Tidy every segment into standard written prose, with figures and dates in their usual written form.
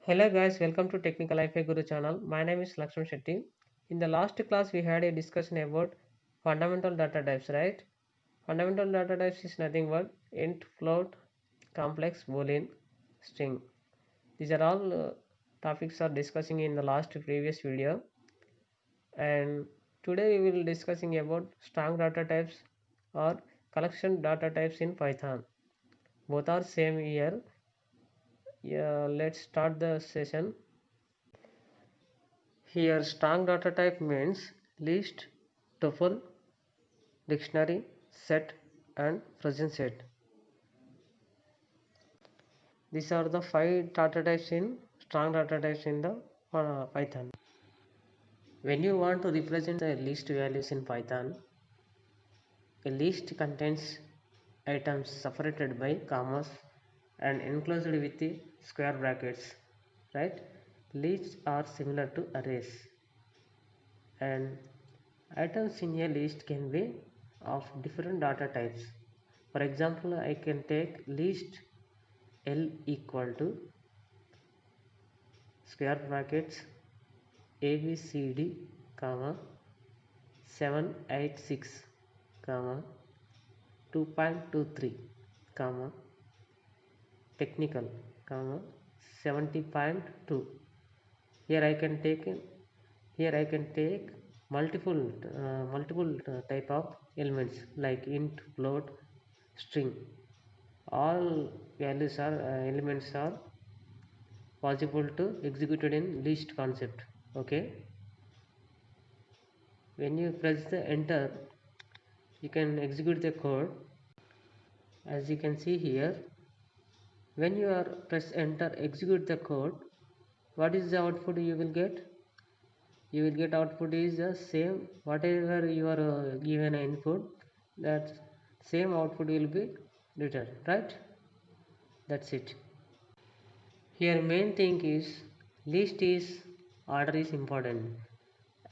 Hello guys, welcome to Technical IFA Guru channel. My name is Lakshman Shetty. In the last class, we had a discussion about fundamental data types, right? Fundamental data types is nothing but int, float, complex, boolean, string. These are all topics are discussing in the last previous video, and today we will discussing about strong data types or collection data types in Python. Both are same here. Yeah, let's start the session. Here strong data type means list, tuple, dictionary, set and frozen set. These are the 5 data types in strong data types in the Python. When you want to represent the list values in Python, a list contains items separated by commas and enclosed with the square brackets, right? Lists are similar to arrays, and items in a list can be of different data types. For example, I can take list L equal to square brackets ABCD, comma 786, comma 2.23, comma technical, comma 70.2. Here I can take multiple type of elements like int, float, string. All values are elements are possible to executed in list concept. Okay, when you press the enter, you can execute the code. As you can see here, when you are press enter, execute the code, what is the output you will get? You will get output is the same whatever you are given input, that same output will be returned, right? That's it. Here main thing is list is order is important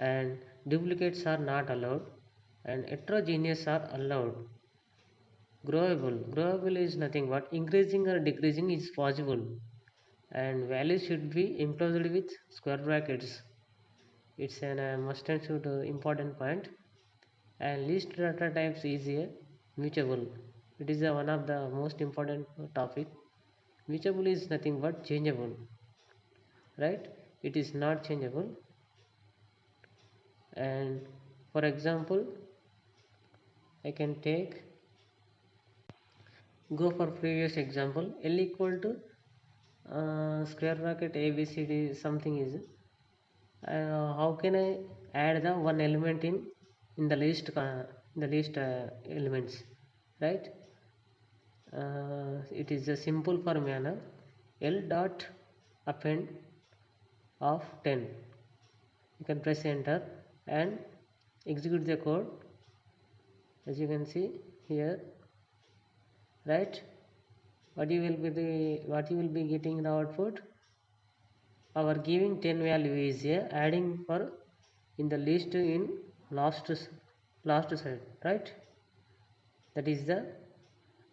and duplicates are not allowed and heterogeneous are allowed. Growable is nothing but increasing or decreasing is possible, and values should be enclosed with square brackets. It's an must and should important point. And list data types is a mutable. It is one of the most important topic. Mutable is nothing but changeable, right? It is not changeable. And for example, I can take go for previous example. L equal to square bracket ABCD something is how can I add the one element in the list elements, right? It is a simple for manner. L dot append of 10. You can press enter and execute the code. As you can see here, right? What you will be getting the output. Our giving 10 value is adding for in the list in last side, right? That is the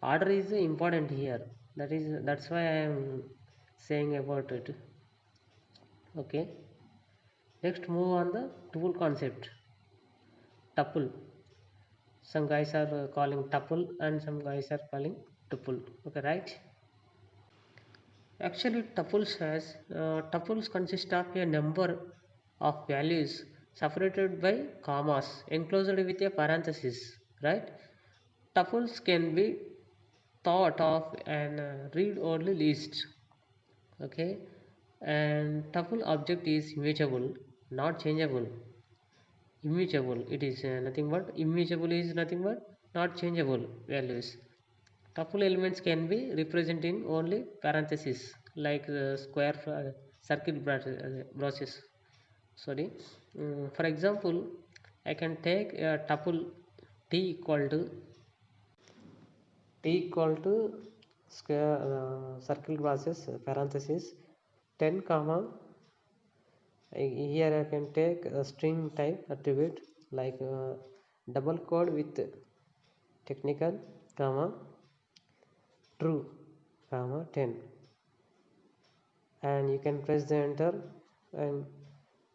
order is important here. That's why I am saying about it. Okay, next move on the tool concept. Tuple, some guys are calling tuple and some guys are calling tuple. Okay, right? Actually, tuples consist of a number of values separated by commas enclosed with a parenthesis, right? Tuples can be thought of an read-only list, okay? And tuple object is immutable, not changeable. Immutable, it is nothing but immutable is nothing but not changeable values. Tuple elements can be represented in only parentheses like square circuit braces. Sorry. For example, I can take a tuple t equal to square circle braces parentheses 10 comma. Here I can take a string type attribute like double code with technical comma true comma 10. and you can press the enter and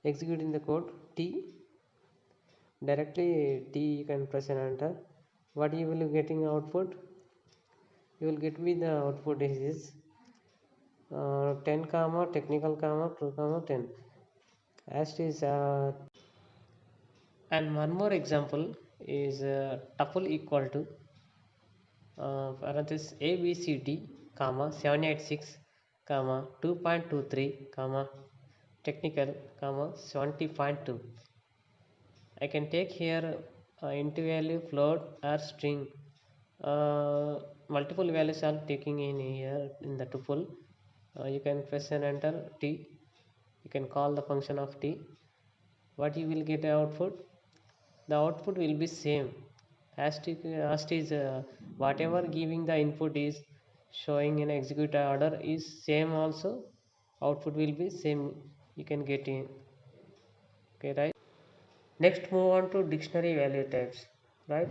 executing the code T. Directly T you can press and enter. What you will be getting output? You will get me the output is 10 comma technical comma 2 comma 10 as it is. And one more example is tuple equal to parenthesis abcd comma 786 comma 2.23 comma technical comma 70.2. I can take here int value, float or string. Multiple values are taking in here in the tuple. You can press and enter T. You can call the function of T. What you will get output? The output will be same as it is. Whatever giving the input is showing in execute order is same also. Output will be same. You can get in. Okay, right? Next, move on to dictionary value types. Right?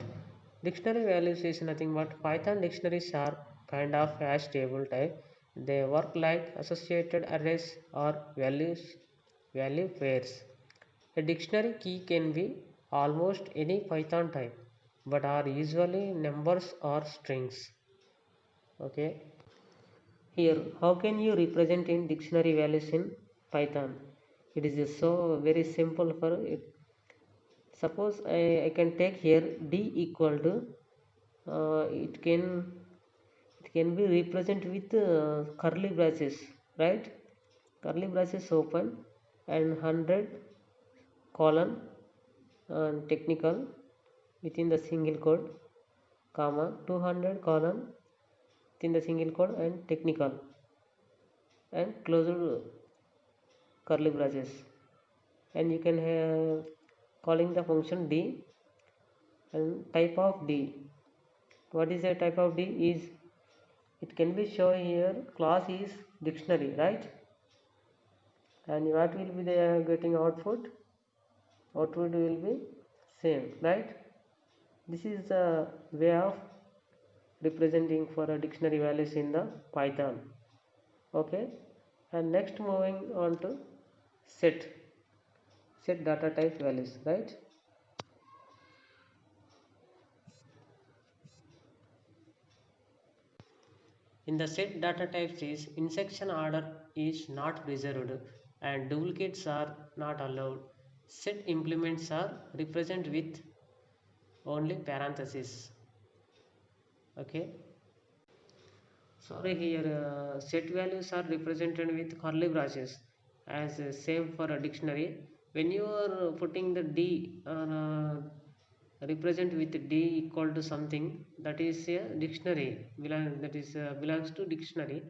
Dictionary values is nothing but Python dictionaries are kind of hash table type. They work like associated arrays or value pairs. A dictionary key can be almost any Python type, but are usually numbers or strings. Okay. Here, how can you represent in dictionary values in Python? It is just so very simple for it. Suppose I can take here d equal to it can be represented with curly braces, right? Curly braces open and 100 colon and technical within the single quote comma 200 colon within the single quote and technical and closed curly braces, and you can have calling the function d and type of d. What is the type of d? Is it can be shown here class is dictionary, right? And what will be the getting output will be same, right? This is the way of representing for a dictionary values in the Python. Okay, and next moving on to set data type values, right? In the set data types is insertion order is not preserved and duplicates are not allowed. Set implements are represented with only parentheses. Okay, sorry, here set values are represented with curly braces as same for a dictionary. When you are putting the d represent with d equal to something, that is a dictionary belongs to dictionary.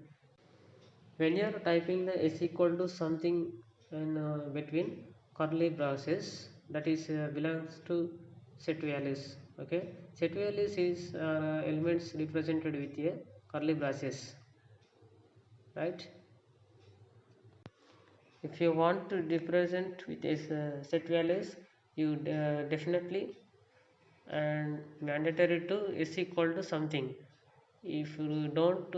When you are typing the s equal to something in between curly braces, that is belongs to set values. Okay, set values is elements represented with a curly braces, right? If you want to represent with this set values, you definitely and mandatory to s equal to something. If you don't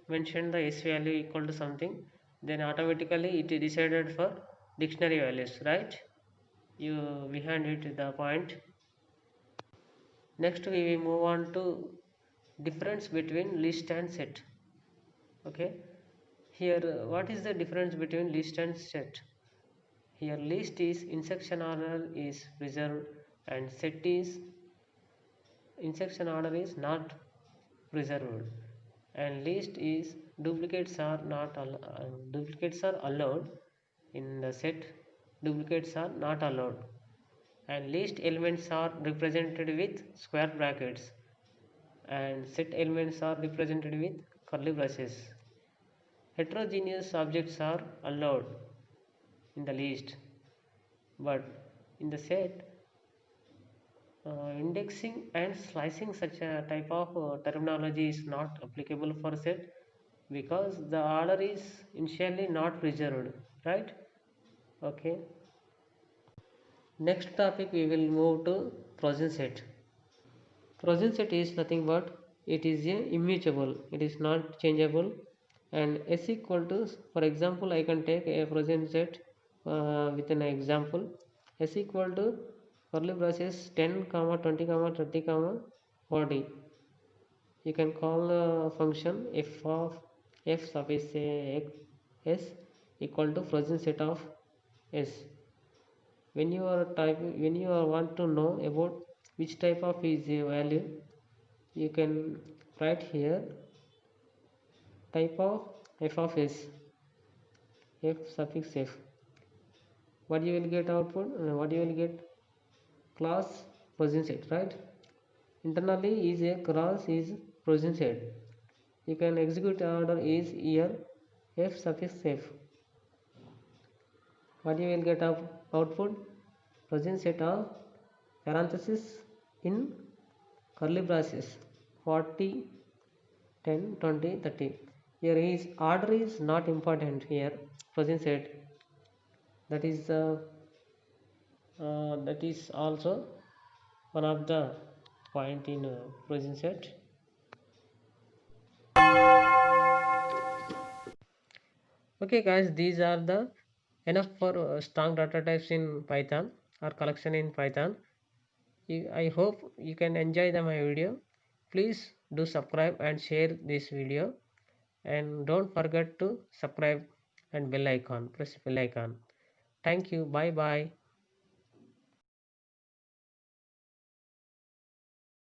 mention the s value equal to something, then automatically it is decided for dictionary values, right? You behind it the point. Next we will move on to difference between list and set. Okay, here what is the difference between list and set? Here list is insertion order is preserved and set is insertion order is not preserved, and list is duplicates are allowed. In the set, duplicates are not allowed, and list elements are represented with square brackets and set elements are represented with curly braces. Heterogeneous objects are allowed in the list, but in the set, indexing and slicing such a type of terminology is not applicable for set because the order is initially not preserved, right? Okay, next topic we will move to frozen set. Frozen set is nothing but it is a immutable, it is not changeable, and s equal to, for example, I can take a frozen set with an example. S equal to curly braces 10 comma 20 comma 30 comma 40. You can call the function f of f suffix s equal to frozen set of s. When you are typing, when you are want to know about which type of is a value, you can write here type of f of s, f suffix f. What you will get output, what you will get class frozen set, right? Internally is a class is frozen set. You can execute order is here f suffix f. What you will get of output frozen set of parenthesis in curly braces 40 10 20 30. Here is order is not important here, frozen set. That is that is also one of the point in frozen set. Okay guys, these are the enough for strong data types in Python or collection in Python. I hope you can enjoy my video. Please do subscribe and share this video, and don't forget to subscribe and bell icon, press bell icon. Thank you, bye bye.